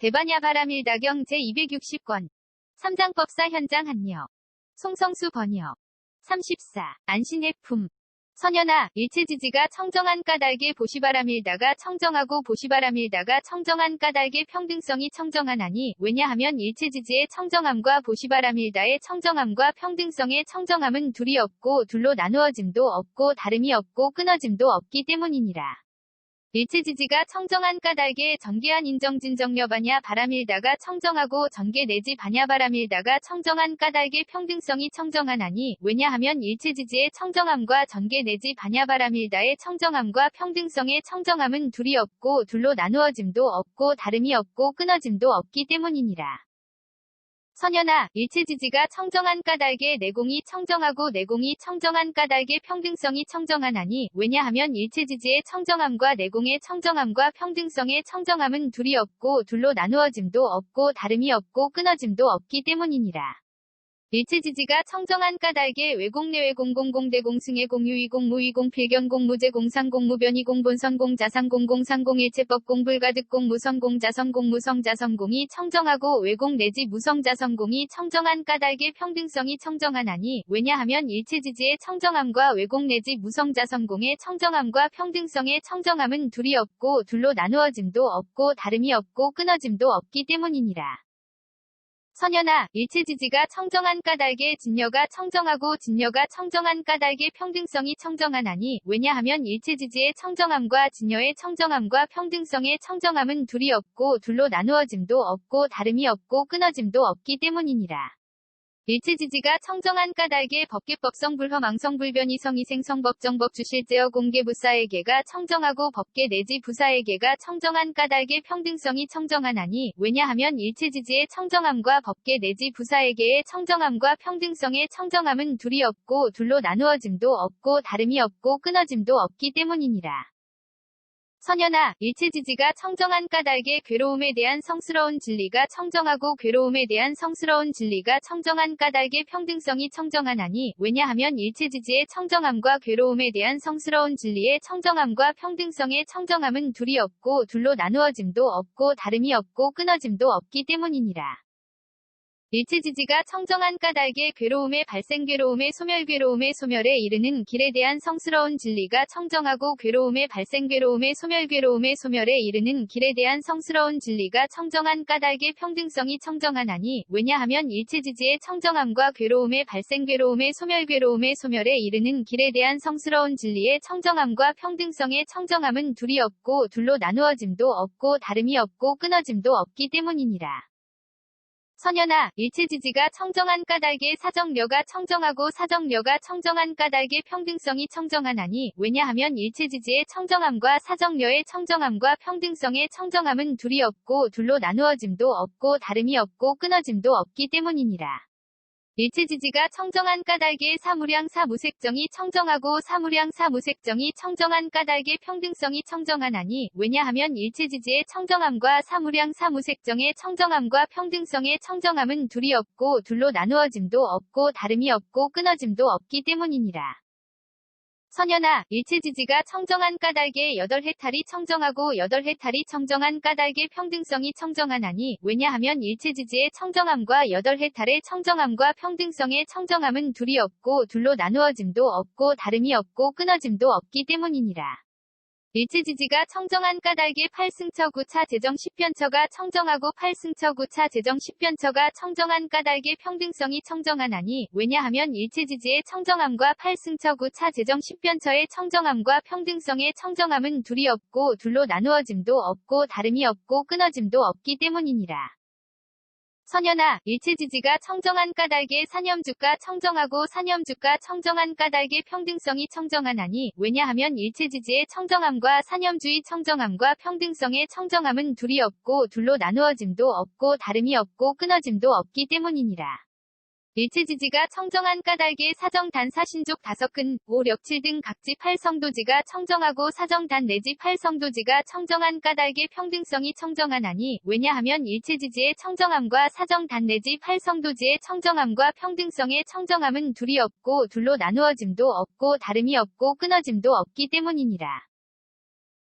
대반야 바람일다경 제260권. 삼장법사 현장 한여. 송성수 번역. 34. 안신해품. 선연아, 일체지지가 청정한 까닭에 보시바람일다가 청정하고 보시바람일다가 청정한 까닭의 평등성이 청정하나니, 왜냐하면 일체지지의 청정함과 보시바람일다의 청정함과 평등성의 청정함은 둘이 없고 둘로 나누어짐도 없고 다름이 없고 끊어짐도 없기 때문이니라. 일체지지가 청정한 까닭에 전개한 인정진정여바냐 바람일다가 청정하고 전개 내지 바냐 바람일다가 청정한 까닭의 평등성이 청정하나니, 왜냐하면 일체지지의 청정함과 전개 내지 바냐 바람일다의 청정함과 평등성의 청정함은 둘이 없고 둘로 나누어짐도 없고 다름이 없고 끊어짐도 없기 때문이니라. 선연아, 일체지지가 청정한 까닭에 내공이 청정하고 내공이 청정한 까닭의 평등성이 청정하나니, 왜냐하면 일체지지의 청정함과 내공의 청정함과 평등성의 청정함은 둘이 없고 둘로 나누어짐도 없고 다름이 없고 끊어짐도 없기 때문이니라. 일체지지가 청정한 까닭에 외공내외공공공대공승의 공유이공무이공필견공무제공상공무변이공본선공자산공무성공자선공무성자선공이 청정하고 외공 내지 무성자선공이 청정한 까닭의 평등성이 청정하나니, 왜냐하면 일체지지의 청정함과 외공 내지 무성자선공의 청정함과 평등성의 청정함은 둘이 없고 둘로 나누어짐도 없고 다름이 없고 끊어짐도 없기 때문이니라. 선연아, 일체지지가 청정한 까닭에 진여가 청정하고 진여가 청정한 까닭의 평등성이 청정하나니, 왜냐하면 일체지지의 청정함과 진여의 청정함과 평등성의 청정함은 둘이 없고 둘로 나누어짐도 없고 다름이 없고 끊어짐도 없기 때문이니라. 일체지지가 청정한 까닭에 법계법성불허망성불변이성이생성법정법주실제어 공개부사에게가 청정하고 법계 내지 부사에게가 청정한 까닭의 평등성이 청정하나니, 왜냐하면 일체지지의 청정함과 법계 내지 부사에게의 청정함과 평등성의 청정함은 둘이 없고 둘로 나누어짐도 없고 다름이 없고 끊어짐도 없기 때문이니라. 선연아, 일체지지가 청정한 까닭에 괴로움에 대한 성스러운 진리가 청정하고 괴로움에 대한 성스러운 진리가 청정한 까닭의 평등성이 청정하나니, 왜냐하면 일체지지의 청정함과 괴로움에 대한 성스러운 진리의 청정함과 평등성의 청정함은 둘이 없고 둘로 나누어짐도 없고 다름이 없고 끊어짐도 없기 때문이니라. 일체지지가 청정한 까닭에 괴로움의 발생 괴로움의 소멸에 이르는 길에 대한 성스러운 진리가 청정하고 괴로움의 발생 괴로움의 소멸에 이르는 길에 대한 성스러운 진리가 청정한 까닭의 평등성이 청정하나니, 왜냐하면 일체지지의 청정함과 괴로움의 발생 괴로움의 소멸에 이르는 길에 대한 성스러운 진리의 청정함과 평등성의 청정함은 둘이 없고 둘로 나누어짐도 없고 다름이 없고 끊어짐도 없기 때문이니라. 선연아, 일체지지가 청정한 까닭에 사정려가 청정하고 사정려가 청정한 까닭의 평등성이 청정하나니, 왜냐하면 일체지지의 청정함과 사정려의 청정함과 평등성의 청정함은 둘이 없고 둘로 나누어짐도 없고 다름이 없고 끊어짐도 없기 때문이니라. 일체지지가 청정한 까닭에 사무량 사무색정이 청정하고 사무량 사무색정이 청정한 까닭의 평등성이 청정하나니, 왜냐하면 일체지지의 청정함과 사무량 사무색정의 청정함과 평등성의 청정함은 둘이 없고 둘로 나누어짐도 없고 다름이 없고 끊어짐도 없기 때문이니라. 선연아, 일체지지가 청정한 까닭에 여덟해탈이 청정하고 여덟해탈이 청정한 까닭의 평등성이 청정하나니, 왜냐하면 일체지지의 청정함과 여덟해탈의 청정함과 평등성의 청정함은 둘이 없고 둘로 나누어짐도 없고 다름이 없고 끊어짐도 없기 때문이니라. 일체지지가 청정한 까닭에 8승처 9차 제정 10변처가 청정하고 8승처 9차 제정 10변처가 청정한 까닭의 평등성이 청정하나니, 왜냐하면 일체지지의 청정함과 8승처 9차 제정 10변처의 청정함과 평등성의 청정함은 둘이 없고 둘로 나누어짐도 없고 다름이 없고 끊어짐도 없기 때문이니라. 선연아, 일체지지가 청정한 까닭에 사념주가 청정하고 사념주가 청정한 까닭의 평등성이 청정하나니, 왜냐하면 일체지지의 청정함과 사념주의 청정함과 평등성의 청정함은 둘이 없고 둘로 나누어짐도 없고 다름이 없고 끊어짐도 없기 때문이니라. 일체지지가 청정한 까닭에 사정단 사신족 5근, 5, 력칠 등 각지 8성도지가 청정하고 사정단 내지 8성도지가 청정한 까닭의 평등성이 청정하나니, 왜냐하면 일체지지의 청정함과 사정단 내지 8성도지의 청정함과 평등성의 청정함은 둘이 없고 둘로 나누어짐도 없고 다름이 없고 끊어짐도 없기 때문이니라.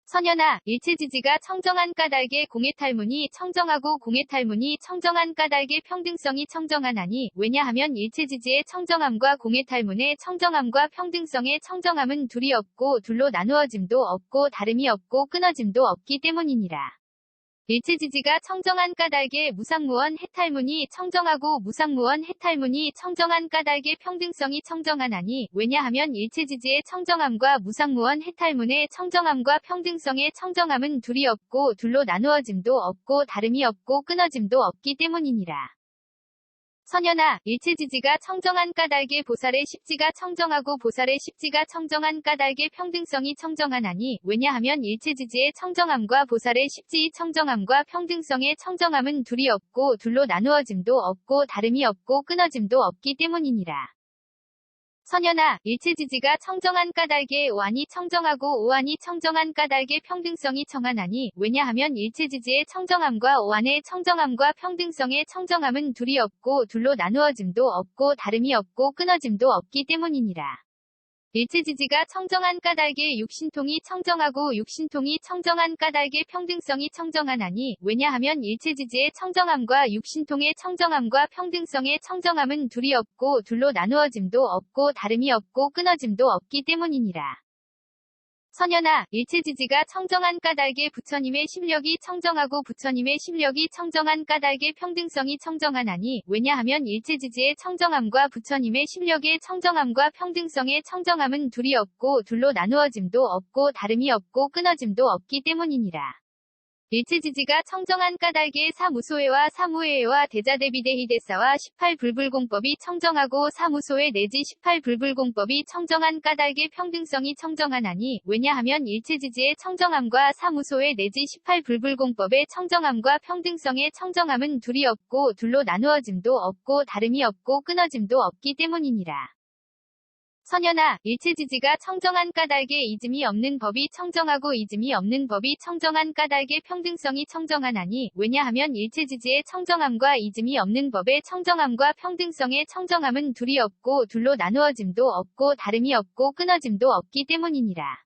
선연아, 일체지지가 청정한 까닭에 공해탈문이 청정하고 공해탈문이 청정한 까닭에 평등성이 청정하나니 왜냐하면 일체지지의 청정함과 공해탈문의 청정함과 평등성의 청정함은 둘이 없고 둘로 나누어짐도 없고 다름이 없고 끊어짐도 없기 때문이니라. 일체지지가 청정한 까닭에 무상무원 해탈문이 청정하고 무상무원 해탈문이 청정한 까닭에 평등성이 청정하나니 왜냐하면 일체지지의 청정함과 무상무원 해탈문의 청정함과 평등성의 청정함은 둘이 없고 둘로 나누어짐도 없고 다름이 없고 끊어짐도 없기 때문이니라. 선연아, 일체지지가 청정한 까닭에 보살의 십지가 청정하고 보살의 십지가 청정한 까닭에 평등성이 청정하나니 왜냐하면 일체지지의 청정함과 보살의 십지의 청정함과 평등성의 청정함은 둘이 없고 둘로 나누어짐도 없고 다름이 없고 끊어짐도 없기 때문이니라. 선연아, 일체지지가 청정한 까닭에 오한이 청정하고 오한이 청정한 까닭에 평등성이 청하나니 왜냐하면 일체지지의 청정함과 오한의 청정함과 평등성의 청정함은 둘이 없고 둘로 나누어짐도 없고 다름이 없고 끊어짐도 없기 때문이니라. 일체지지가 청정한 까닭에 육신통이 청정하고 육신통이 청정한 까닭에 평등성이 청정하나니 왜냐하면 일체지지의 청정함과 육신통의 청정함과 평등성의 청정함은 둘이 없고 둘로 나누어짐도 없고 다름이 없고 끊어짐도 없기 때문이니라. 선연아, 일체지지가 청정한 까닭에 부처님의 심력이 청정하고 부처님의 심력이 청정한 까닭에 평등성이 청정하나니 왜냐하면 일체지지의 청정함과 부처님의 심력의 청정함과 평등성의 청정함은 둘이 없고 둘로 나누어짐도 없고 다름이 없고 끊어짐도 없기 때문이니라. 일체지지가 청정한 까닭에 사무소회와 사무회와 대자대비대희대사와 18불불공법이 청정하고 사무소회 내지 18불불공법이 청정한 까닭에 평등성이 청정하나니 왜냐하면 일체지지의 청정함과 사무소회 내지 18불불공법의 청정함과 평등성의 청정함은 둘이 없고 둘로 나누어짐도 없고 다름이 없고 끊어짐도 없기 때문이니라. 선연아, 일체지지가 청정한 까닭에 이즘이 없는 법이 청정하고 이즘이 없는 법이 청정한 까닭에 평등성이 청정하나니 왜냐하면 일체지지의 청정함과 이즘이 없는 법의 청정함과 평등성의 청정함은 둘이 없고 둘로 나누어짐도 없고 다름이 없고 끊어짐도 없기 때문이니라.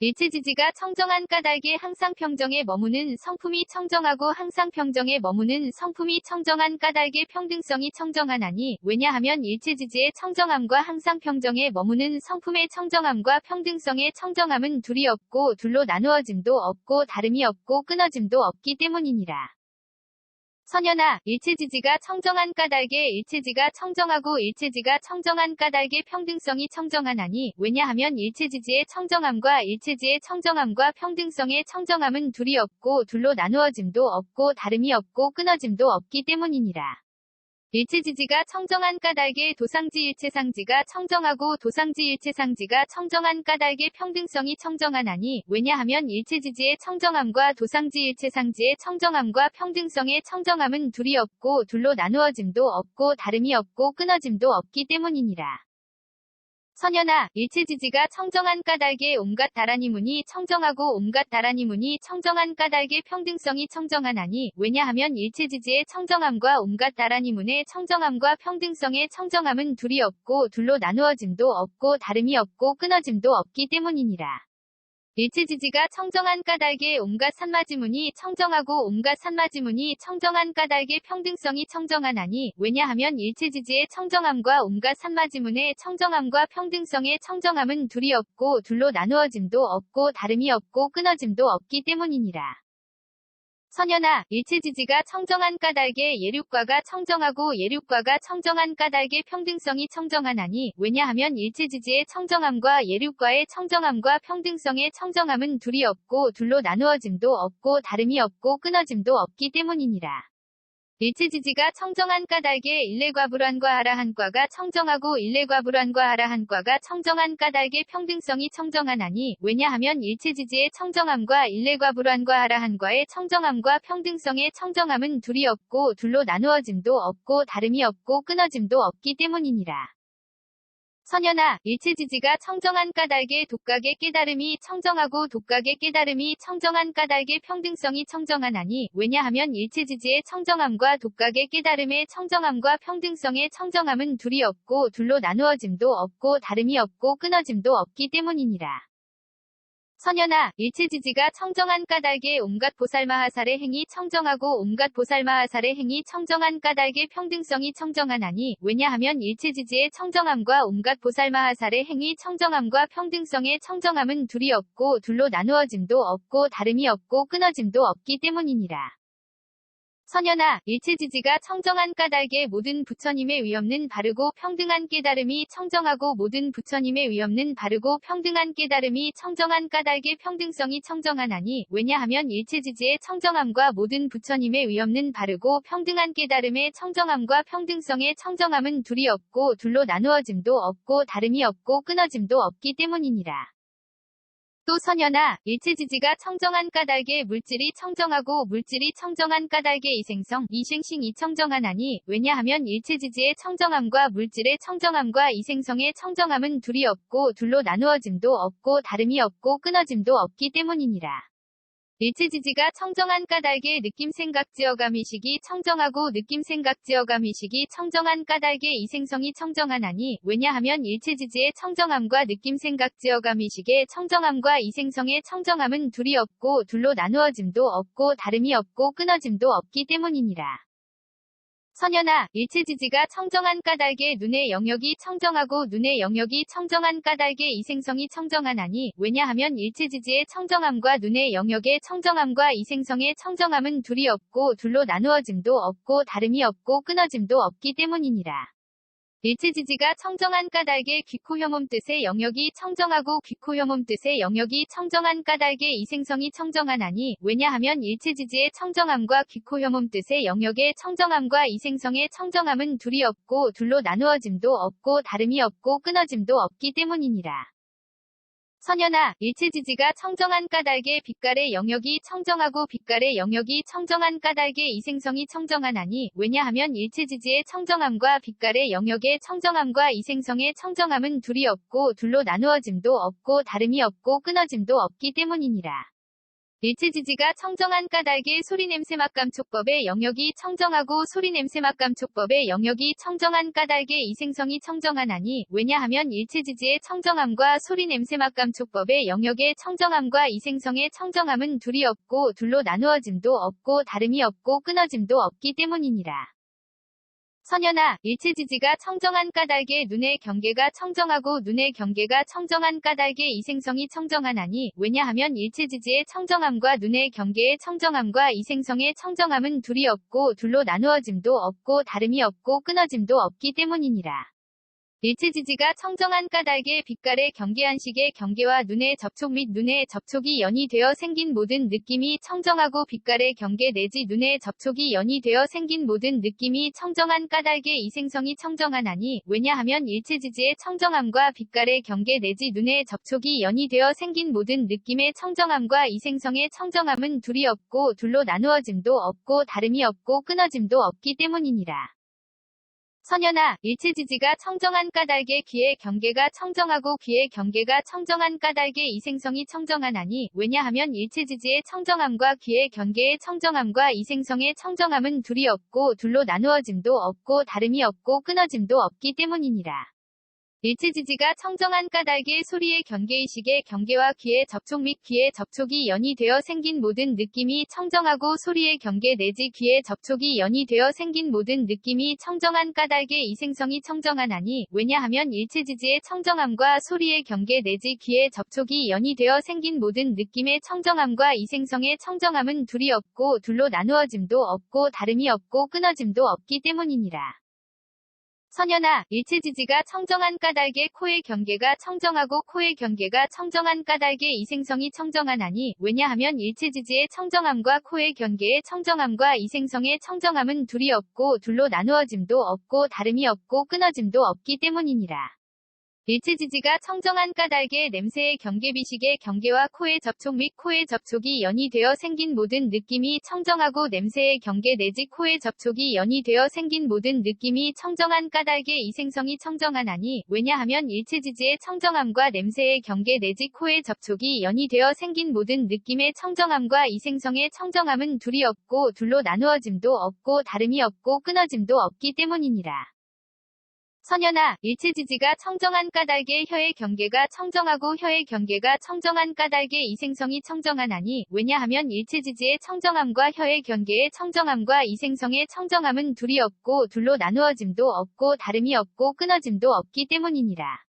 일체지지가 청정한 까닭에 항상 평정에 머무는 성품이 청정하고 항상 평정에 머무는 성품이 청정한 까닭에 평등성이 청정하나니 왜냐하면 일체지지의 청정함과 항상 평정에 머무는 성품의 청정함과 평등성의 청정함은 둘이 없고 둘로 나누어짐도 없고 다름이 없고 끊어짐도 없기 때문이니라. 선연아, 일체지지가 청정한 까닭에 일체지가 청정하고 일체지가 청정한 까닭에 평등성이 청정하나니 왜냐하면 일체지지의 청정함과 일체지의 청정함과 평등성의 청정함은 둘이 없고 둘로 나누어짐도 없고 다름이 없고 끊어짐도 없기 때문이니라. 일체지지가 청정한 까닭에 도상지 일체상지가 청정하고 도상지 일체상지가 청정한 까닭에 평등성이 청정하나니 왜냐하면 일체지지의 청정함과 도상지 일체상지의 청정함과 평등성의 청정함은 둘이 없고 둘로 나누어짐도 없고 다름이 없고 끊어짐도 없기 때문이니라. 선연아, 일체지지가 청정한 까닭에 온갖 다라니문이 청정하고 온갖 다라니문이 청정한 까닭에 평등성이 청정하나니 왜냐하면 일체지지의 청정함과 온갖 다라니문의 청정함과 평등성의 청정함은 둘이 없고 둘로 나누어짐도 없고 다름이 없고 끊어짐도 없기 때문이니라. 일체지지가 청정한 까닭에 온갖 산마지문이 청정하고 온갖 산마지문이 청정한 까닭에 평등성이 청정하나니 왜냐하면 일체지지의 청정함과 온갖 산마지문의 청정함과 평등성의 청정함은 둘이 없고 둘로 나누어짐도 없고 다름이 없고 끊어짐도 없기 때문이니라. 선연아, 일체지지가 청정한 까닭에 예륙과가 청정하고 예륙과가 청정한 까닭에 평등성이 청정하나니 왜냐하면 일체지지의 청정함과 예륙과의 청정함과 평등성의 청정함은 둘이 없고 둘로 나누어짐도 없고 다름이 없고 끊어짐도 없기 때문이니라. 일체지지가 청정한 까닭에 일례과불환과 아라한과가 청정하고 일례과불환과 아라한과가 청정한 까닭에 평등성이 청정하나니 왜냐하면 일체지지의 청정함과 일례과불환과 아라한과의 청정함과 평등성의 청정함은 둘이 없고 둘로 나누어짐도 없고 다름이 없고 끊어짐도 없기 때문이니라. 선연아, 일체지지가 청정한 까닭에 독각의 깨달음이 청정하고 독각의 깨달음이 청정한 까닭에 평등성이 청정하나니 왜냐하면 일체지지의 청정함과 독각의 깨달음의 청정함과 평등성의 청정함은 둘이 없고 둘로 나누어짐도 없고 다름이 없고 끊어짐도 없기 때문이니라. 선현아, 일체지지가 청정한 까닭에 온갖 보살마하살의 행위 청정하고 온갖 보살마하살의 행위 청정한 까닭의 평등성이 청정하나니 왜냐하면 일체지지의 청정함과 온갖 보살마하살의 행위 청정함과 평등성의 청정함은 둘이 없고 둘로 나누어짐도 없고 다름이 없고 끊어짐도 없기 때문이니라. 선현아, 일체지지가 청정한 까닭에 모든 부처님의 위없는 바르고 평등한 깨달음이 청정하고 모든 부처님의 위없는 바르고 평등한 깨달음이 청정한 까닭의 평등성이 청정하나니 왜냐하면 일체지지의 청정함과 모든 부처님의 위없는 바르고 평등한 깨달음의 청정함과 평등성의 청정함은 둘이 없고 둘로 나누어짐도 없고 다름이 없고 끊어짐도 없기 때문이니라. 또 선현아, 일체지지가 청정한 까닭에 물질이 청정하고 물질이 청정한 까닭에 이생성, 이생싱이 청정하나니 왜냐하면 일체지지의 청정함과 물질의 청정함과 이생성의 청정함은 둘이 없고 둘로 나누어짐도 없고 다름이 없고 끊어짐도 없기 때문이니라. 일체지지가 청정한 까닭에 느낌생각지어감의식이 청정하고 느낌생각지어감의식이 청정한 까닭에 이생성이 청정하나니 왜냐하면 일체지지의 청정함과 느낌생각지어감의식의 청정함과 이생성의 청정함은 둘이 없고 둘로 나누어짐도 없고 다름이 없고 끊어짐도 없기 때문이니라. 선현아, 일체지지가 청정한 까닭에 눈의 영역이 청정하고 눈의 영역이 청정한 까닭에 이생성이 청정하나니 왜냐하면 일체지지의 청정함과 눈의 영역의 청정함과 이생성의 청정함은 둘이 없고 둘로 나누어짐도 없고 다름이 없고 끊어짐도 없기 때문이니라. 일체지지가 청정한 까닭에 귀코혐음 뜻의 영역이 청정하고 귀코혐음 뜻의 영역이 청정한 까닭에 이생성이 청정하나니 왜냐하면 일체지지의 청정함과 귀코혐음 뜻의 영역의 청정함과 이생성의 청정함은 둘이 없고 둘로 나누어짐도 없고 다름이 없고 끊어짐도 없기 때문이니라. 선현아, 일체지지가 청정한 까닭에 빛깔의 영역이 청정하고 빛깔의 영역이 청정한 까닭에 이생성이 청정하나니 왜냐하면 일체지지의 청정함과 빛깔의 영역의 청정함과 이생성의 청정함은 둘이 없고 둘로 나누어짐도 없고 다름이 없고 끊어짐도 없기 때문이니라. 일체지지가 청정한 까닭에 소리냄새맛감촉법의 영역이 청정하고 소리냄새맛감촉법의 영역이 청정한 까닭에 이생성이 청정하나니 왜냐하면 일체지지의 청정함과 소리냄새맛감촉법의 영역의 청정함과 이생성의 청정함은 둘이 없고 둘로 나누어짐도 없고 다름이 없고 끊어짐도 없기 때문이니라. 선현아, 일체지지가 청정한 까닭에 눈의 경계가 청정하고 눈의 경계가 청정한 까닭에 이생성이 청정하나니 왜냐하면 일체지지의 청정함과 눈의 경계의 청정함과 이생성의 청정함은 둘이 없고 둘로 나누어짐도 없고 다름이 없고 끊어짐도 없기 때문이니라. 일체지지가 청정한 까닭에 빛깔의 경계한식의 경계와 눈의 접촉 및 눈의 접촉이 연이 되어 생긴 모든 느낌이 청정하고 빛깔의 경계 내지 눈의 접촉이 연이 되어 생긴 모든 느낌이 청정한 까닭에 이생성이 청정하나니 왜냐하면 일체지지의 청정함과 빛깔의 경계 내지 눈의 접촉이 연이 되어 생긴 모든 느낌의 청정함과 이생성의 청정함은 둘이 없고 둘로 나누어짐도 없고 다름이 없고 끊어짐도 없기 때문이니라. 선현아, 일체지지가 청정한 까닭에 귀의 경계가 청정하고 귀의 경계가 청정한 까닭에 이생성이 청정하나니 왜냐하면 일체지지의 청정함과 귀의 경계의 청정함과 이생성의 청정함은 둘이 없고 둘로 나누어짐도 없고 다름이 없고 끊어짐도 없기 때문이니라. 일체지지가 청정한 까닭에 소리의 경계의식의 경계와 귀의 접촉 및 귀의 접촉이 연이 되어 생긴 모든 느낌이 청정하고 소리의 경계 내지 귀의 접촉이 연이 되어 생긴 모든 느낌이 청정한 까닭에 이생성이 청정하나니 왜냐하면 일체지지의 청정함과 소리의 경계 내지 귀의 접촉이 연이 되어 생긴 모든 느낌의 청정함과 이생성의 청정함은 둘이 없고 둘로 나누어짐도 없고 다름이 없고 끊어짐도 없기 때문이니라. 선현아, 일체지지가 청정한 까닭에 코의 경계가 청정하고 코의 경계가 청정한 까닭에 이생성이 청정하나니 왜냐하면 일체지지의 청정함과 코의 경계의 청정함과 이생성의 청정함은 둘이 없고 둘로 나누어짐도 없고 다름이 없고 끊어짐도 없기 때문이니라. 일체지지가 청정한 까닭에 냄새의 경계비식의 경계와 코의 접촉 및 코의 접촉이 연이 되어 생긴 모든 느낌이 청정하고 냄새의 경계 내지 코의 접촉이 연이 되어 생긴 모든 느낌이 청정한 까닭에 이생성이 청정하나니 왜냐하면 일체지지의 청정함과 냄새의 경계 내지 코의 접촉이 연이 되어 생긴 모든 느낌의 청정함과 이생성의 청정함은 둘이 없고 둘로 나누어짐도 없고 다름이 없고 끊어짐도 없기 때문이니라. 선현아, 일체지지가 청정한 까닭에 혀의 경계가 청정하고 혀의 경계가 청정한 까닭에 이생성이 청정하나니 왜냐하면 일체지지의 청정함과 혀의 경계의 청정함과 이생성의 청정함은 둘이 없고 둘로 나누어짐도 없고 다름이 없고 끊어짐도 없기 때문이니라.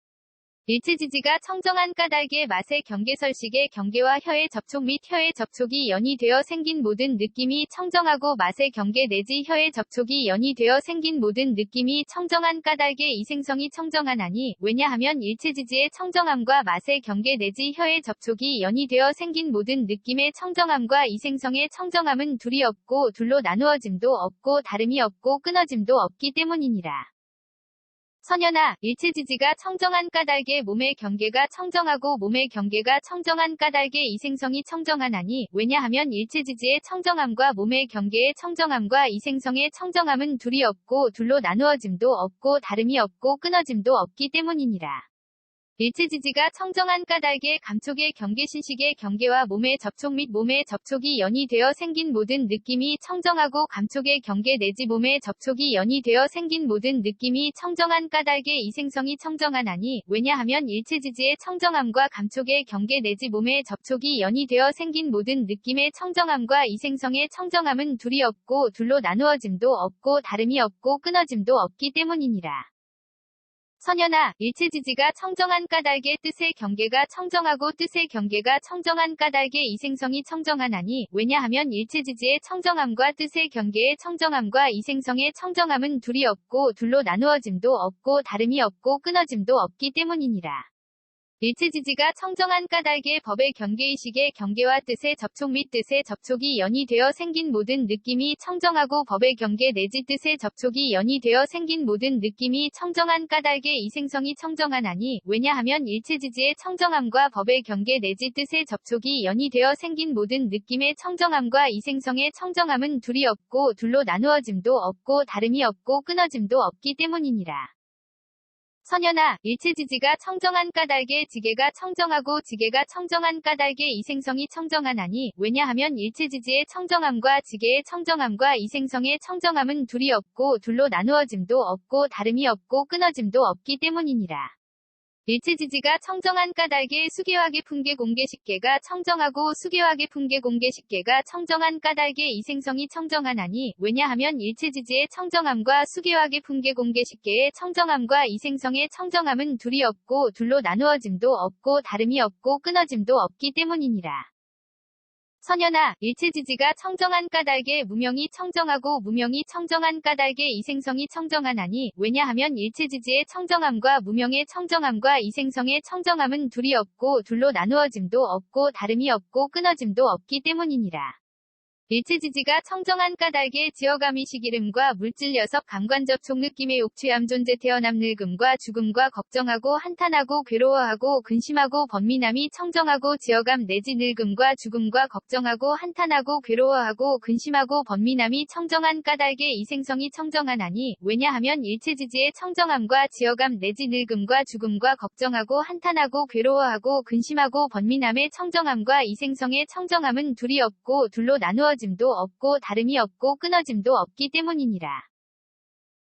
일체지지가 청정한 까닭에 맛의 경계설식의 경계와 혀의 접촉 및 혀의 접촉이 연이 되어 생긴 모든 느낌이 청정하고 맛의 경계 내지 혀의 접촉이 연이 되어 생긴 모든 느낌이 청정한 까닭에 이생성이 청정하나니 왜냐하면 일체지지의 청정함과 맛의 경계 내지 혀의 접촉이 연이 되어 생긴 모든 느낌의 청정함과 이생성의 청정함은 둘이 없고 둘로 나누어짐도 없고 다름이 없고 끊어짐도 없기 때문이니라. 선현아, 일체지지가 청정한 까닭에 몸의 경계가 청정하고 몸의 경계가 청정한 까닭에 이생성이 청정하나니 왜냐하면 일체지지의 청정함과 몸의 경계의 청정함과 이생성의 청정함은 둘이 없고 둘로 나누어짐도 없고 다름이 없고 끊어짐도 없기 때문이니라. 일체지지가 청정한 까닭에 감촉의 경계신식의 경계와 몸의 접촉 및 몸의 접촉이 연이 되어 생긴 모든 느낌이 청정하고 감촉의 경계 내지 몸의 접촉이 연이 되어 생긴 모든 느낌이 청정한 까닭에 이생성이 청정하나니 왜냐하면 일체지지의 청정함과 감촉의 경계 내지 몸의 접촉이 연이 되어 생긴 모든 느낌의 청정함과 이생성의 청정함은 둘이 없고 둘로 나누어짐도 없고 다름이 없고 끊어짐도 없기 때문이니라. 선현아, 일체지지가 청정한 까닭의 뜻의 경계가 청정하고 뜻의 경계가 청정한 까닭에 이생성이 청정하나니 왜냐하면 일체지지의 청정함과 뜻의 경계의 청정함과 이생성의 청정함은 둘이 없고 둘로 나누어짐도 없고 다름이 없고 끊어짐도 없기 때문이니라. 일체지지가 청정한 까닭에 법의 경계의식의 경계와 뜻의 접촉 및 뜻의 접촉이 연이 되어 생긴 모든 느낌이 청정하고 법의 경계 내지 뜻의 접촉이 연이 되어 생긴 모든 느낌이 청정한 까닭에 이생성이 청정하나니 왜냐하면 일체지지의 청정함과 법의 경계 내지 뜻의 접촉이 연이 되어 생긴 모든 느낌의 청정함과 이생성의 청정함은 둘이 없고 둘로 나누어짐도 없고 다름이 없고 끊어짐도 없기 때문이니라. 선현아, 일체지지가 청정한 까닭에 지계가 청정하고 지계가 청정한 까닭에 이생성이 청정하나니 왜냐하면 일체지지의 청정함과 지계의 청정함과 이생성의 청정함은 둘이 없고 둘로 나누어짐도 없고 다름이 없고 끊어짐도 없기 때문이니라. 일체지지가 청정한 까닭에 수계화계 풍계 공계식계가 청정하고 수계화계 풍계 공계식계가 청정한 까닭에 이생성이 청정하나니 왜냐하면 일체지지의 청정함과 수계화계 풍계 공계식계의 청정함과 이생성의 청정함은 둘이 없고 둘로 나누어짐도 없고 다름이 없고 끊어짐도 없기 때문이니라. 선현아, 일체지지가 청정한 까닭에 무명이 청정하고 무명이 청정한 까닭에 이생성이 청정하나니 왜냐하면 일체지지의 청정함과 무명의 청정함과 이생성의 청정함은 둘이 없고 둘로 나누어짐도 없고 다름이 없고 끊어짐도 없기 때문이니라. 일체지지가 청정한 까닭에 지어감이식 이름과 물질 녀석 감관접촉 느낌의 옥취함 존재 태어남 늙음과 죽음과 걱정하고 한탄하고 괴로워하고 근심하고 번민함이 청정하고 지어감 내지 늙음과 죽음과 걱정하고 한탄하고 괴로워하고 근심하고 번민함이 청정한 까닭에 이생성이 청정하나니 왜냐하면 일체지지의 청정함과 지어감 내지 늙음과 죽음과 걱정하고 한탄하고 괴로워하고 근심하고 번민함의 청정함과 이생성의 청정함은 둘이 없고 둘로 나누어짐도 없고 다름이 없고 끊어짐도 없기 때문이니라.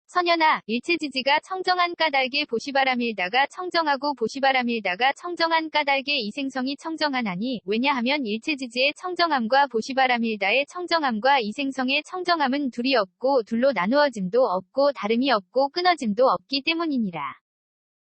선현아, 일체지지가 청정한 까닭에 보시바람일다가 청정하고 보시바람일다가 청정한 까닭에 이생성이 청정하나니 왜냐하면 일체지지의 청정함과 보시바람일다의 청정함과 이생성의 청정함은 둘이 없고 둘로 나누어짐도 없고 다름이 없고 끊어짐도 없기 때문이니라.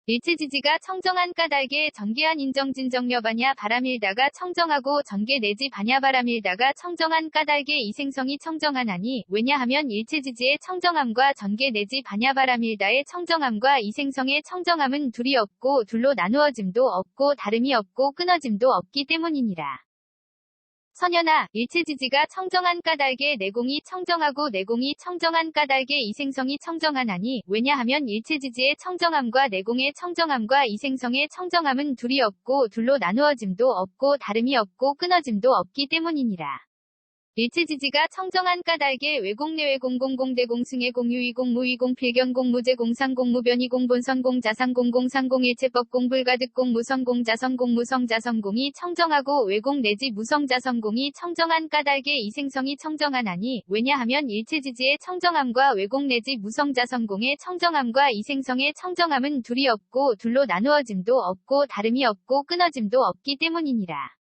일체지지가 청정한 까닭에 전개한 인정진정여바냐 바람일다가 청정하고 전개 내지 바냐바람일다가 청정한 까닭에 이생성이 청정하나니 왜냐하면 일체지지의 청정함과 전개 내지 바냐바람일다의 청정함과 이생성의 청정함은 둘이 없고 둘로 나누어짐도 없고 다름이 없고 끊어짐도 없기 때문이니라. 선현아, 일체지지가 청정한 까닭에 내공이 청정하고 내공이 청정한 까닭에 이생성이 청정하나니 왜냐하면 일체지지의 청정함과 내공의 청정함과 이생성의 청정함은 둘이 없고 둘로 나누어짐도 없고 다름이 없고 끊어짐도 없기 때문이니라. 일체지지가 청정한 까닭에 외공내외 공공공대 공승의 공유이 공무이 공필견 공무제 공상 공무변이 공본선 공자상 공공상 공일체법 공불가득 공무성 공자성 공무성 자성공이 청정하고 외공 내지 무성 자성공이 청정한 까닭에 이생성이 청정하나니 왜냐하면 일체지지의 청정함과 외공 내지 무성 자성공의 청정함과 이생성의 청정함은 둘이 없고 둘로 나누어짐도 없고 다름이 없고 끊어짐도 없기 때문이니라.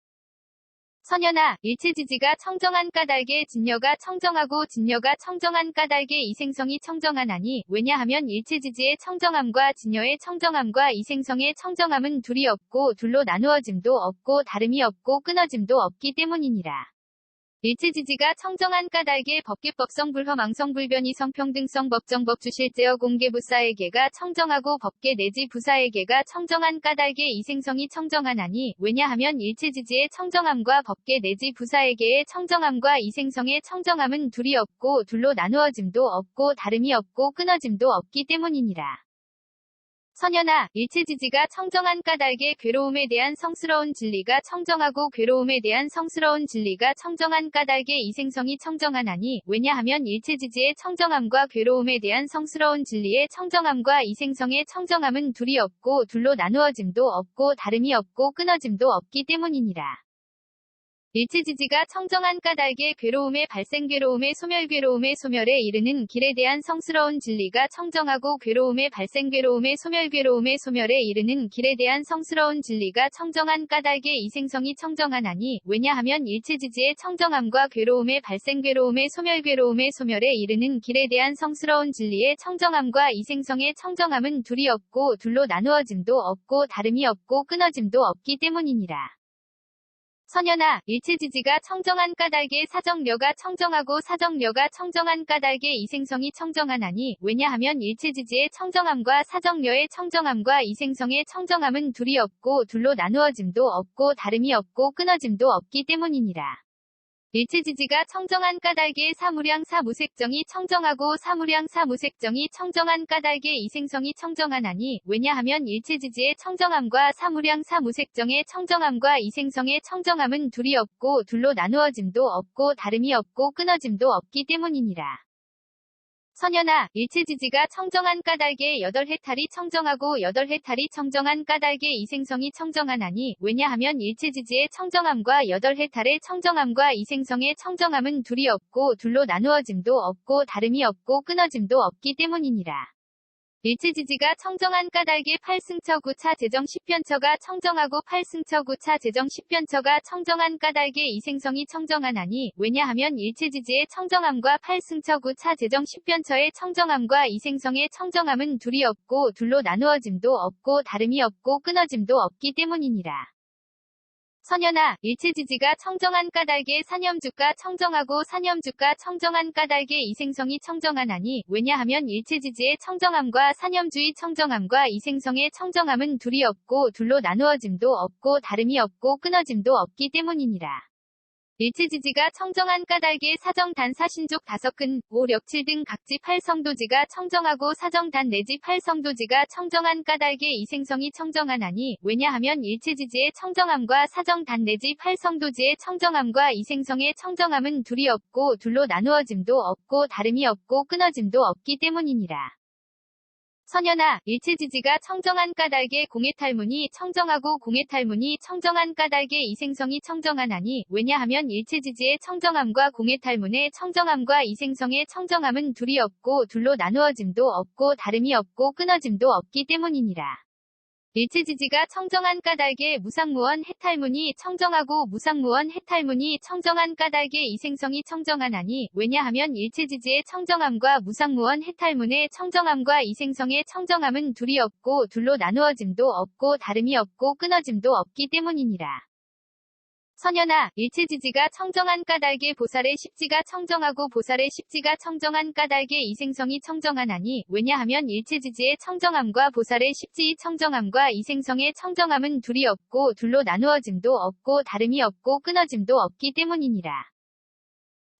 선연아, 일체지지가 청정한 까닭에 진여가 청정하고 진여가 청정한 까닭에 이생성이 청정하나니 왜냐하면 일체지지의 청정함과 진여의 청정함과 이생성의 청정함은 둘이 없고 둘로 나누어짐도 없고 다름이 없고 끊어짐도 없기 때문이니라. 일체지지가 청정한 까닭에 법계법성 불허망성 불변이 성평등성 법정법 주실제어 공개부사에게가 청정하고 법계 내지 부사에게가 청정한 까닭에 이생성이 청정하나니 왜냐하면 일체지지의 청정함과 법계 내지 부사에게의 청정함과 이생성의 청정함은 둘이 없고 둘로 나누어짐도 없고 다름이 없고 끊어짐도 없기 때문이니라. 선연아, 일체지지가 청정한 까닭에 괴로움에 대한 성스러운 진리가 청정하고 괴로움에 대한 성스러운 진리가 청정한 까닭에 이생성이 청정하나니 왜냐하면 일체지지의 청정함과 괴로움에 대한 성스러운 진리의 청정함과 이생성의 청정함은 둘이 없고 둘로 나누어짐도 없고 다름이 없고 끊어짐도 없기 때문이니라. 일체지지가 청정한 까닭에 괴로움의 발생 괴로움의 소멸 괴로움의 소멸에 이르는 길에 대한 성스러운 진리가 청정하고 괴로움의 발생 괴로움의 소멸에 이르는 길에 대한 성스러운 진리가 청정한 까닭에 이생성이 청정하나니 왜냐하면 일체지지의 청정함과 괴로움의 발생 괴로움의 소멸에 이르는 길에 대한 성스러운 진리의 청정함과 이생성의 청정함은 둘이 없고 둘로 나누어짐도 없고 다름이 없고 끊어짐도 없기 때문이니라. 선연아, 일체지지가 청정한 까닭에 사정려가 청정하고 사정려가 청정한 까닭에 이생성이 청정하나니 왜냐하면 일체지지의 청정함과 사정려의 청정함과 이생성의 청정함은 둘이 없고 둘로 나누어짐도 없고 다름이 없고 끊어짐도 없기 때문이니라. 일체지지가 청정한 까닭에 사무량 사무색정이 청정하고 사무량 사무색정이 청정한 까닭에 이생성이 청정하나니 왜냐하면 일체지지의 청정함과 사무량 사무색정의 청정함과 이생성의 청정함은 둘이 없고 둘로 나누어짐도 없고 다름이 없고 끊어짐도 없기 때문이니라. 선연아, 일체지지가 청정한 까닭에 여덟 해탈이 청정하고 여덟 해탈이 청정한 까닭에 이생성이 청정하나니 왜냐하면 일체지지의 청정함과 여덟 해탈의 청정함과 이생성의 청정함은 둘이 없고 둘로 나누어짐도 없고 다름이 없고 끊어짐도 없기 때문이니라. 일체지지가 청정한 까닭에 8승처 9차 제정 10변처가 청정하고 8승처 9차 제정 10변처가 청정한 까닭에 이생성이 청정하나니 왜냐하면 일체지지의 청정함과 8승처 9차 제정 10변처의 청정함과 이생성의 청정함은 둘이 없고 둘로 나누어짐도 없고 다름이 없고 끊어짐도 없기 때문이니라. 선연아, 일체지지가 청정한 까닭에 사념주가 청정하고 사념주가 청정한 까닭에 이생성이 청정하나니 왜냐하면 일체지지의 청정함과 사념주의 청정함과 이생성의 청정함은 둘이 없고 둘로 나누어짐도 없고 다름이 없고 끊어짐도 없기 때문이니라. 일체지지가 청정한 까닭에 사정단 사신족 다섯근, 오력칠 등 각지 8성도지가 청정하고 사정단 내지 8성도지가 청정한 까닭에 이생성이 청정하나니 왜냐하면 일체지지의 청정함과 사정단 내지 8성도지의 청정함과 이생성의 청정함은 둘이 없고 둘로 나누어짐도 없고 다름이 없고 끊어짐도 없기 때문이니라. 선연아, 일체지지가 청정한 까닭에 공해탈문이 청정하고 공해탈문이 청정한 까닭에 이생성이 청정하나니 왜냐하면 일체지지의 청정함과 공해탈문의 청정함과 이생성의 청정함은 둘이 없고 둘로 나누어짐도 없고 다름이 없고 끊어짐도 없기 때문이니라. 일체지지가 청정한 까닭에 무상무원 해탈문이 청정하고 무상무원 해탈문이 청정한 까닭에 이생성이 청정하나니 왜냐하면 일체지지의 청정함과 무상무원 해탈문의 청정함과 이생성의 청정함은 둘이 없고 둘로 나누어짐도 없고 다름이 없고 끊어짐도 없기 때문이니라. 선연아, 일체지지가 청정한 까닭에 보살의 십지가 청정하고 보살의 십지가 청정한 까닭에 이생성이 청정하나니 왜냐하면 일체지지의 청정함과 보살의 십지의 청정함과 이생성의 청정함은 둘이 없고 둘로 나누어짐도 없고 다름이 없고 끊어짐도 없기 때문이니라.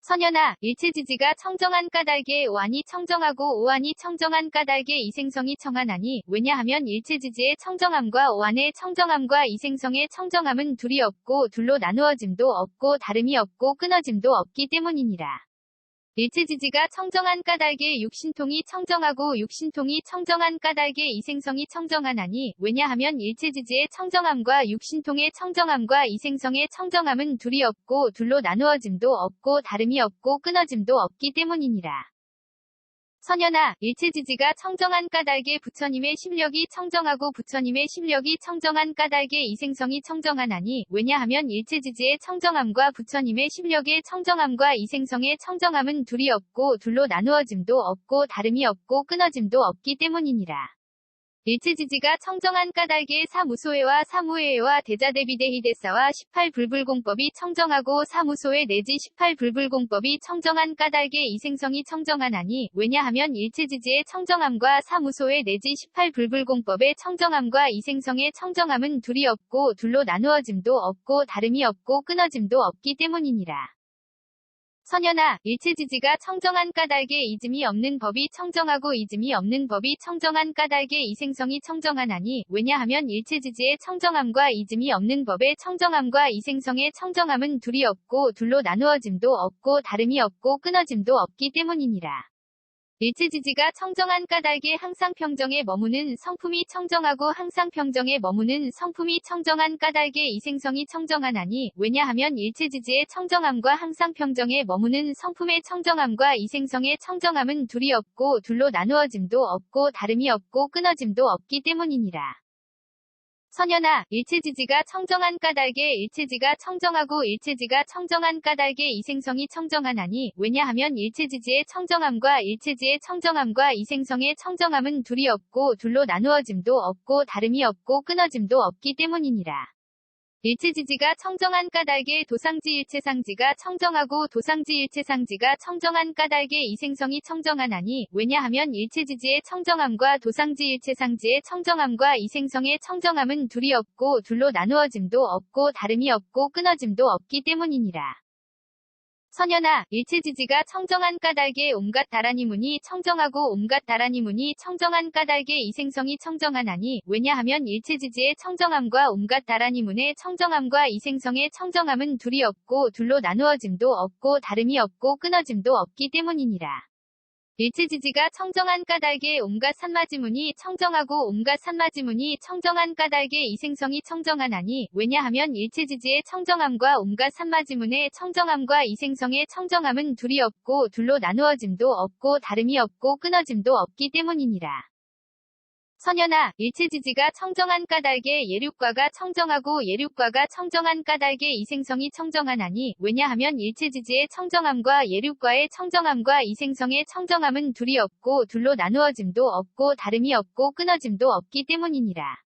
선연아, 일체지지가 청정한 까닭에 오한이 청정하고 오한이 청정한 까닭에 이생성이 청하나니 왜냐하면 일체지지의 청정함과 오한의 청정함과 이생성의 청정함은 둘이 없고 둘로 나누어짐도 없고 다름이 없고 끊어짐도 없기 때문이니라. 일체지지가 청정한 까닭에 육신통이 청정하고 육신통이 청정한 까닭에 이생성이 청정하나니 왜냐하면 일체지지의 청정함과 육신통의 청정함과 이생성의 청정함은 둘이 없고 둘로 나누어짐도 없고 다름이 없고 끊어짐도 없기 때문이니라. 선연아, 일체지지가 청정한 까닭에 부처님의 심력이 청정하고 부처님의 심력이 청정한 까닭에 이생성이 청정하나니 왜냐하면 일체지지의 청정함과 부처님의 심력의 청정함과 이생성의 청정함은 둘이 없고 둘로 나누어짐도 없고 다름이 없고 끊어짐도 없기 때문이니라. 일체지지가 청정한 까닭에 사무소회와 사무회와 대자대비대희대사와 18불불공법이 청정하고 사무소회 내지 18불불공법이 청정한 까닭에 이생성이 청정하나니 왜냐하면 일체지지의 청정함과 사무소회 내지 18불불공법의 청정함과 이생성의 청정함은 둘이 없고 둘로 나누어짐도 없고 다름이 없고 끊어짐도 없기 때문이니라. 선연아, 일체지지가 청정한 까닭에 이즘이 없는 법이 청정하고 이즘이 없는 법이 청정한 까닭에 이생성이 청정하나니 왜냐하면 일체지지의 청정함과 이즘이 없는 법의 청정함과 이생성의 청정함은 둘이 없고 둘로 나누어짐도 없고 다름이 없고 끊어짐도 없기 때문이니라. 일체지지가 청정한 까닭에 항상 평정에 머무는 성품이 청정하고 항상 평정에 머무는 성품이 청정한 까닭에 이생성이 청정하나니 왜냐하면 일체지지의 청정함과 항상 평정에 머무는 성품의 청정함과 이생성의 청정함은 둘이 없고 둘로 나누어짐도 없고 다름이 없고 끊어짐도 없기 때문이니라. 선연아, 일체지지가 청정한 까닭에 일체지가 청정하고 일체지가 청정한 까닭에 이생성이 청정하나니 왜냐하면 일체지지의 청정함과 일체지의 청정함과 이생성의 청정함은 둘이 없고 둘로 나누어짐도 없고 다름이 없고 끊어짐도 없기 때문이니라. 일체지지가 청정한 까닭에 도상지 일체상지가 청정하고 도상지 일체상지가 청정한 까닭에 이생성이 청정하나니 왜냐하면 일체지지의 청정함과 도상지 일체상지의 청정함과 이생성의 청정함은 둘이 없고 둘로 나누어짐도 없고 다름이 없고 끊어짐도 없기 때문이니라. 선연아, 일체지지가 청정한 까닭에 온갖 다라니문이 청정하고 온갖 다라니문이 청정한 까닭에 이생성이 청정하나니 왜냐하면 일체지지의 청정함과 온갖 다라니문의 청정함과 이생성의 청정함은 둘이 없고 둘로 나누어짐도 없고 다름이 없고 끊어짐도 없기 때문이니라. 일체지지가 청정한 까닭에 온갖 산마지문이 청정하고 온갖 산마지문이 청정한 까닭에 이생성이 청정하나니 왜냐하면 일체지지의 청정함과 온갖 산마지문의 청정함과 이생성의 청정함은 둘이 없고 둘로 나누어짐도 없고 다름이 없고 끊어짐도 없기 때문이니라. 선연아, 일체지지가 청정한 까닭에 예륙과가 청정하고 예륙과가 청정한 까닭에 이생성이 청정하나니 왜냐하면 일체지지의 청정함과 예륙과의 청정함과 이생성의 청정함은 둘이 없고 둘로 나누어짐도 없고 다름이 없고 끊어짐도 없기 때문이니라.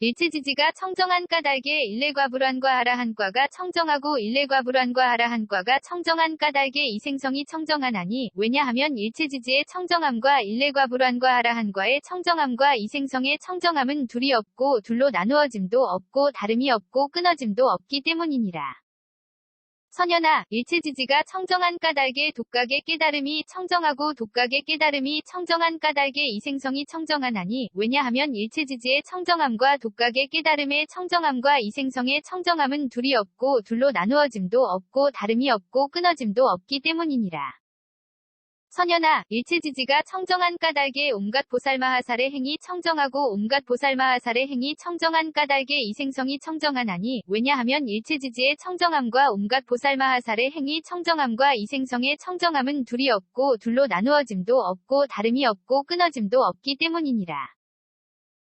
일체지지가 청정한 까닭에 일례과불환과 하라한과가 청정하고 일례과불환과 하라한과가 청정한 까닭에 이생성이 청정하나니 왜냐하면 일체지지의 청정함과 일례과불환과 하라한과의 청정함과 이생성의 청정함은 둘이 없고 둘로 나누어짐도 없고 다름이 없고 끊어짐도 없기 때문이니라. 선연아, 일체지지가 청정한 까닭에 독각의 깨달음이 청정하고 독각의 깨달음이 청정한 까닭에 이생성이 청정하나니 왜냐하면 일체지지의 청정함과 독각의 깨달음의 청정함과 이생성의 청정함은 둘이 없고 둘로 나누어짐도 없고 다름이 없고 끊어짐도 없기 때문이니라. 선연아, 일체지지가 청정한 까닭에 온갖 보살마하살의 행위 청정하고 온갖 보살마하살의 행위 청정한 까닭에 이생성이 청정하나니 왜냐하면 일체지지의 청정함과 온갖 보살마하살의 행위 청정함과 이생성의 청정함은 둘이 없고 둘로 나누어짐도 없고 다름이 없고 끊어짐도 없기 때문이니라.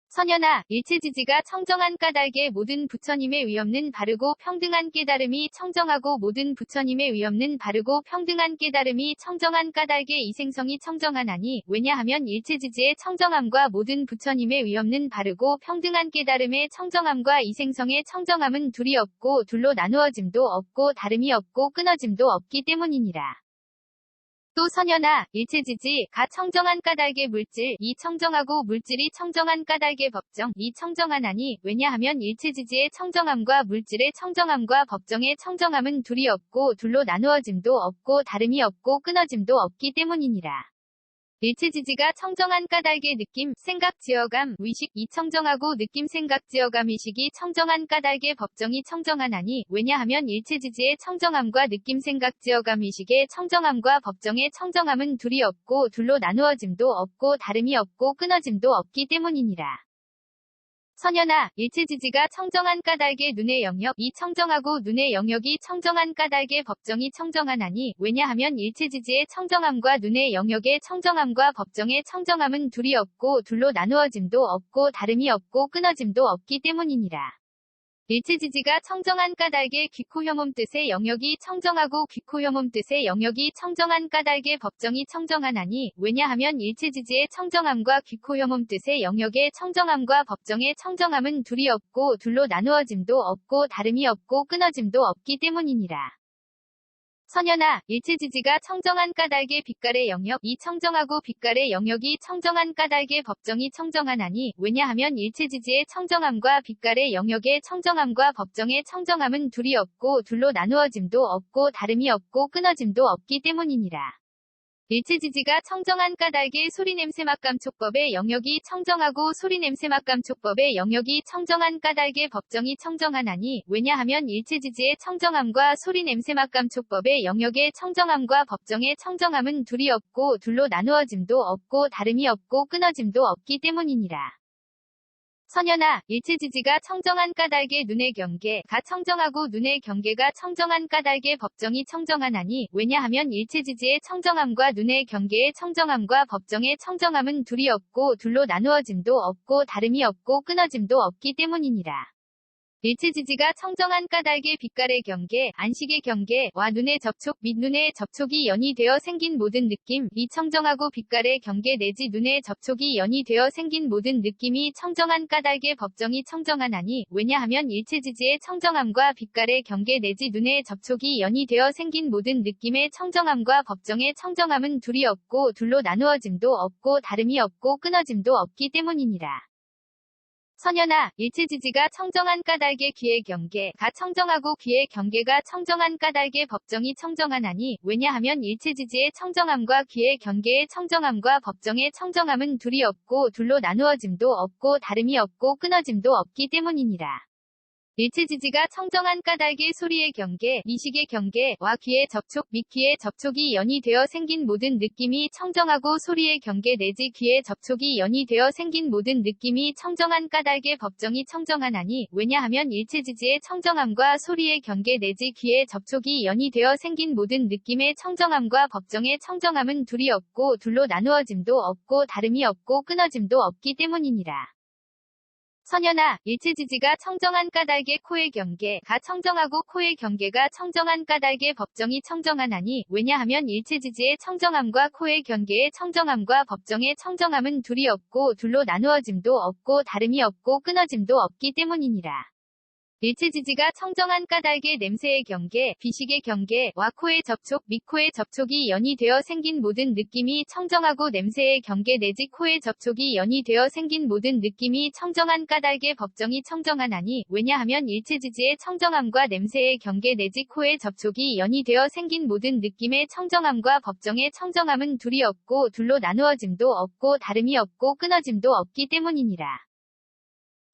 선연아, 일체지지가 청정한 까닭에 모든 부처님의 위없는 바르고 평등한 깨달음이 청정하고 모든 부처님의 위없는 바르고 평등한 깨달음이 청정한 까닭에 이생성이 청정하나니 왜냐하면 일체지지의 청정함과 모든 부처님의 위없는 바르고 평등한 깨달음의 청정함과 이생성의 청정함은 둘이 없고 둘로 나누어짐도 없고 다름이 없고 끊어짐도 없기 때문이니라. 또 선연아, 일체지지, 가 청정한 까닭의 물질, 이 청정하고 물질이 청정한 까닭의 법정, 이 청정하나니, 왜냐하면 일체지지의 청정함과 물질의 청정함과 법정의 청정함은 둘이 없고 둘로 나누어짐도 없고 다름이 없고 끊어짐도 없기 때문이니라. 일체지지가 청정한 까닭의 느낌, 생각, 지어감, 의식, 이 청정하고 느낌, 생각, 지어감, 의식이 청정한 까닭의 법정이 청정하나니, 왜냐하면 일체지지의 청정함과 느낌, 생각, 지어감, 의식의 청정함과 법정의 청정함은 둘이 없고 둘로 나누어짐도 없고 다름이 없고 끊어짐도 없기 때문이니라. 선연아, 일체지지가 청정한 까닭의 눈의 영역, 이 청정하고 눈의 영역이 청정한 까닭의 법정이 청정하나니, 왜냐하면 일체지지의 청정함과 눈의 영역의 청정함과 법정의 청정함은 둘이 없고 둘로 나누어짐도 없고 다름이 없고 끊어짐도 없기 때문이니라. 일체지지가 청정한 까닭의 귀코혐음 뜻의 영역이 청정하고 귀코혐음 뜻의 영역이 청정한 까닭의 법정이 청정하나니, 왜냐하면 일체지지의 청정함과 귀코혐음 뜻의 영역의 청정함과 법정의 청정함은 둘이 없고 둘로 나누어짐도 없고 다름이 없고 끊어짐도 없기 때문이니라. 선연아, 일체지지가 청정한 까닭의 빛깔의 영역, 이 청정하고 빛깔의 영역이 청정한 까닭의 법정이 청정하나니, 왜냐하면 일체지지의 청정함과 빛깔의 영역의 청정함과 법정의 청정함은 둘이 없고 둘로 나누어짐도 없고 다름이 없고 끊어짐도 없기 때문이니라. 일체지지가 청정한 까닭의 소리냄새맛감촉법의 영역이 청정하고 소리냄새맛감촉법의 영역이 청정한 까닭의 법정이 청정하나니, 왜냐하면 일체지지의 청정함과 소리냄새맛감촉법의 영역의 청정함과 법정의 청정함은 둘이 없고 둘로 나누어짐도 없고 다름이 없고 끊어짐도 없기 때문이니라. 선연아, 일체지지가 청정한 까닭의 눈의 경계, 가 청정하고 눈의 경계가 청정한 까닭의 법정이 청정하나니, 왜냐하면 일체지지의 청정함과 눈의 경계의 청정함과 법정의 청정함은 둘이 없고 둘로 나누어짐도 없고 다름이 없고 끊어짐도 없기 때문이니라. 일체지지가 청정한 까닭의 빛깔의 경계, 안식의 경계와 눈의 접촉 및 눈의 접촉이 연이되어 생긴 모든 느낌, 이 청정하고 빛깔의 경계 내지 눈의 접촉이 연이되어 생긴 모든 느낌이 청정한 까닭의 법정이 청정하나니, 왜냐하면 일체지지의 청정함과 빛깔의 경계 내지 눈의 접촉이 연이되어 생긴 모든 느낌의 청정함과 법정의 청정함은 둘이 없고 둘로 나누어짐도 없고 다름이 없고 끊어짐도 없기 때문이니라. 선연아, 일체지지가 청정한 까닭의 귀의 경계, 가 청정하고 귀의 경계가 청정한 까닭의 법정이 청정하나니, 왜냐하면 일체지지의 청정함과 귀의 경계의 청정함과 법정의 청정함은 둘이 없고 둘로 나누어짐도 없고 다름이 없고 끊어짐도 없기 때문이니라. 일체지지가 청정한 까닭의 소리의 경계, 미식의 경계와 귀의 접촉 및 귀의 접촉이 연이되어 생긴 모든 느낌이 청정하고 소리의 경계 내지 귀의 접촉이 연이되어 생긴 모든 느낌이 청정한 까닭의 법정이 청정하나니, 왜냐하면 일체지지의 청정함과 소리의 경계 내지 귀의 접촉이 연이되어 생긴 모든 느낌의 청정함과 법정의 청정함은 둘이 없고 둘로 나누어짐도 없고 다름이 없고 끊어짐도 없기 때문이니라. 선연아, 일체지지가 청정한 까닭의 코의 경계, 가 청정하고 코의 경계가 청정한 까닭의 법정이 청정하나니, 왜냐하면 일체지지의 청정함과 코의 경계의 청정함과 법정의 청정함은 둘이 없고 둘로 나누어짐도 없고 다름이 없고 끊어짐도 없기 때문이니라. 일체지지가 청정한 까닭의 냄새의 경계, 비식의 경계와 코의 접촉 및 코의 접촉이 연이되어 생긴 모든 느낌이 청정하고 냄새의 경계 내지 코의 접촉이 연이되어 생긴 모든 느낌이 청정한 까닭의 법정이 청정하나니, 왜냐하면 일체지지의 청정함과 냄새의 경계 내지 코의 접촉이 연이되어 생긴 모든 느낌의 청정함과 법정의 청정함은 둘이 없고 둘로 나누어짐도 없고 다름이 없고 끊어짐도 없기 때문이니라.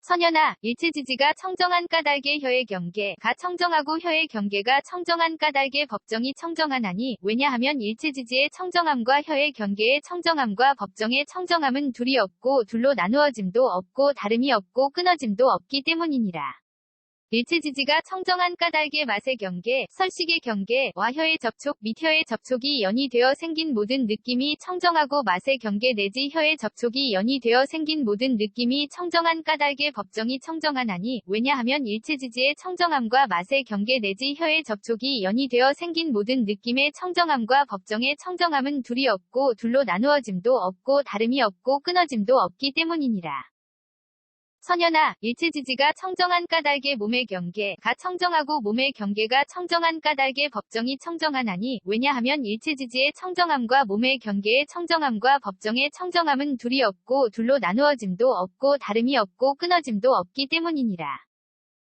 선연아, 일체지지가 청정한 까닭의 혀의 경계, 가 청정하고 혀의 경계가 청정한 까닭의 법정이 청정하나니, 왜냐하면 일체지지의 청정함과 혀의 경계의 청정함과 법정의 청정함은 둘이 없고 둘로 나누어짐도 없고 다름이 없고 끊어짐도 없기 때문이니라. 일체지지가 청정한 까닭의 맛의 경계, 설식의 경계와 혀의 접촉 및 혀의 접촉이 연이되어 생긴 모든 느낌이 청정하고 맛의 경계 내지 혀의 접촉이 연이되어 생긴 모든 느낌이 청정한 까닭의 법정이 청정하나니, 왜냐하면 일체지지의 청정함과 맛의 경계 내지 혀의 접촉이 연이되어 생긴 모든 느낌의 청정함과 법정의 청정함은 둘이 없고 둘로 나누어짐도 없고 다름이 없고 끊어짐도 없기 때문이니라. 선현아, 일체지지가 청정한 까닭의 몸의 경계가 청정하고 몸의 경계가 청정한 까닭의 법정이 청정하나니 왜냐하면 일체지지의 청정함과 몸의 경계의 청정함과 법정의 청정함은 둘이 없고 둘로 나누어짐도 없고 다름이 없고 끊어짐도 없기 때문이니라.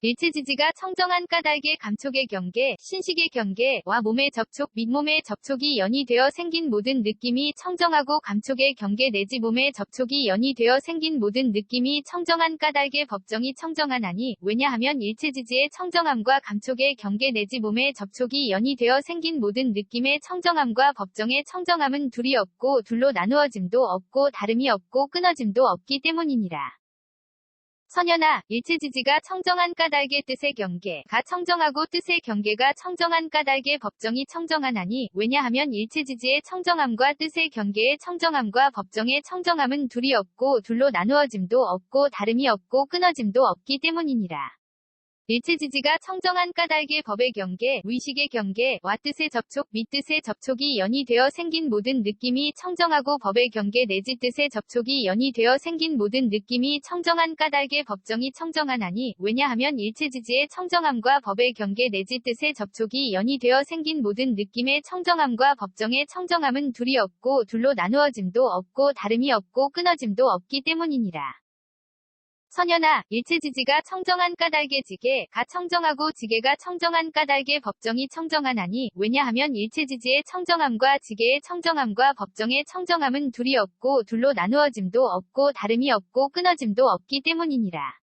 일체지지가 청정한 까닭의 감촉의 경계, 신식의 경계와 몸의 접촉 및 몸의 접촉이 연이되어 생긴 모든 느낌이 청정하고 감촉의 경계 내지 몸의 접촉이 연이되어 생긴 모든 느낌이 청정한 까닭의 법정이 청정하나니 왜냐하면 일체지지의 청정함과 감촉의 경계 내지 몸의 접촉이 연이되어 생긴 모든 느낌의 청정함과 법정의 청정함은 둘이 없고 둘로 나누어짐도 없고 다름이 없고 끊어짐도 없기 때문이니라. 선현아, 일체지지가 청정한 까닭의 뜻의 경계가 청정하고 뜻의 경계가 청정한 까닭의 법정이 청정하나니 왜냐하면 일체지지의 청정함과 뜻의 경계의 청정함과 법정의 청정함은 둘이 없고 둘로 나누어짐도 없고 다름이 없고 끊어짐도 없기 때문이니라. 일체지지가 청정한 까닭의 법의 경계, 의식의 경계와 뜻의 접촉 및 뜻의 접촉이 연이되어 생긴 모든 느낌이 청정하고 법의 경계 내지 뜻의 접촉이 연이되어 생긴 모든 느낌이 청정한 까닭의 법정이 청정하나니 왜냐하면 일체지지의 청정함과 법의 경계 내지 뜻의 접촉이 연이되어 생긴 모든 느낌의 청정함과 법정의 청정함은 둘이 없고 둘로 나누어짐도 없고 다름이 없고 끊어짐도 없기 때문이니라. 선현아, 일체지지가 청정한 까닭의 지계가 청정하고 지계가 청정한 까닭의 법정이 청정하나니 왜냐하면 일체지지의 청정함과 지계의 청정함과 법정의 청정함은 둘이 없고 둘로 나누어짐도 없고 다름이 없고 끊어짐도 없기 때문이니라.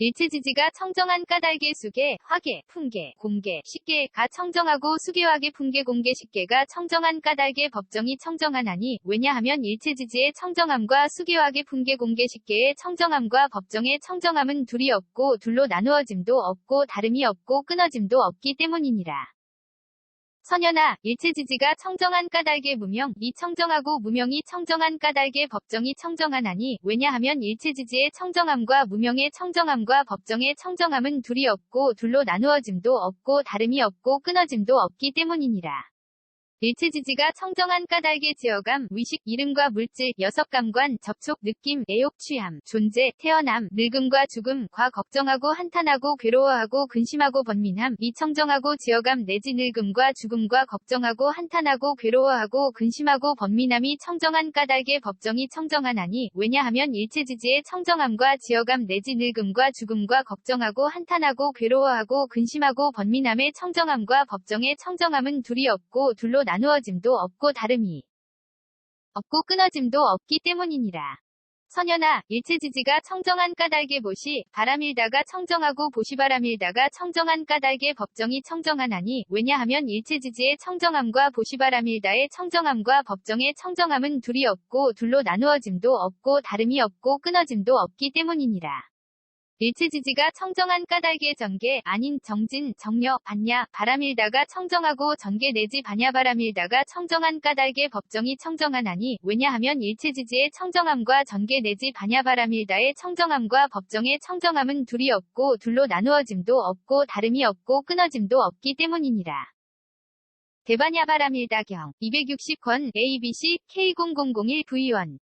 일체지지가 청정한 까닭의 수계, 화계, 풍계, 공계, 식계가 청정하고 수계화계 풍계 공계 식계가 청정한 까닭의 법정이 청정하나니 왜냐하면 일체지지의 청정함과 수계화계 풍계 공계 식계의 청정함과 법정의 청정함은 둘이 없고 둘로 나누어짐도 없고 다름이 없고 끊어짐도 없기 때문이니라. 선현아, 일체지지가 청정한 까닭의 무명, 이 청정하고 무명이 청정한 까닭의 법정이 청정하나니 왜냐하면 일체지지의 청정함과 무명의 청정함과 법정의 청정함은 둘이 없고 둘로 나누어짐도 없고 다름이 없고 끊어짐도 없기 때문이니라. 일체지지가 청정한 까닭의 지어감, 위식, 이름과 물질, 여섯감관, 접촉, 느낌, 애욕, 취함, 존재, 태어남, 늙음과 죽음, 과 걱정하고 한탄하고 괴로워하고 근심하고 번민함, 이 청정하고 지어감 내지 늙음과 죽음과 걱정하고 한탄하고 괴로워하고 근심하고 번민함이 청정한 까닭의 법정이 청정하나니 왜냐하면 일체지지의 청정함과 지어감 내지 늙음과 죽음과 걱정하고 한탄하고 괴로워하고 근심하고 번민함의 청정함과 법정의 청정함은 둘이 없고 둘로 나누어짐도 없고 다름이 없고 끊어짐도 없기 때문이니라. 선현아, 일체지지가 청정한 까닭의 보시, 바람일다가 청정하고 보시바람일다가 청정한 까닭의 법정이 청정하나니 왜냐하면 일체지지의 청정함과 보시바람일다의 청정함과 법정의 청정함은 둘이 없고 둘로 나누어짐도 없고 다름이 없고 끊어짐도 없기 때문이니라. 일체지지가 청정한 까닭의 전계 아닌 정진, 정려, 반야, 바람일다가 청정하고 전계 내지 반야 바람일다가 청정한 까닭의 법정이 청정하나니 왜냐하면 일체지지의 청정함과 전계 내지 반야 바람일다의 청정함과 법정의 청정함은 둘이 없고 둘로 나누어짐도 없고 다름이 없고 끊어짐도 없기 때문이니라. 대반야 바람일다경 260권 ABC K0001V1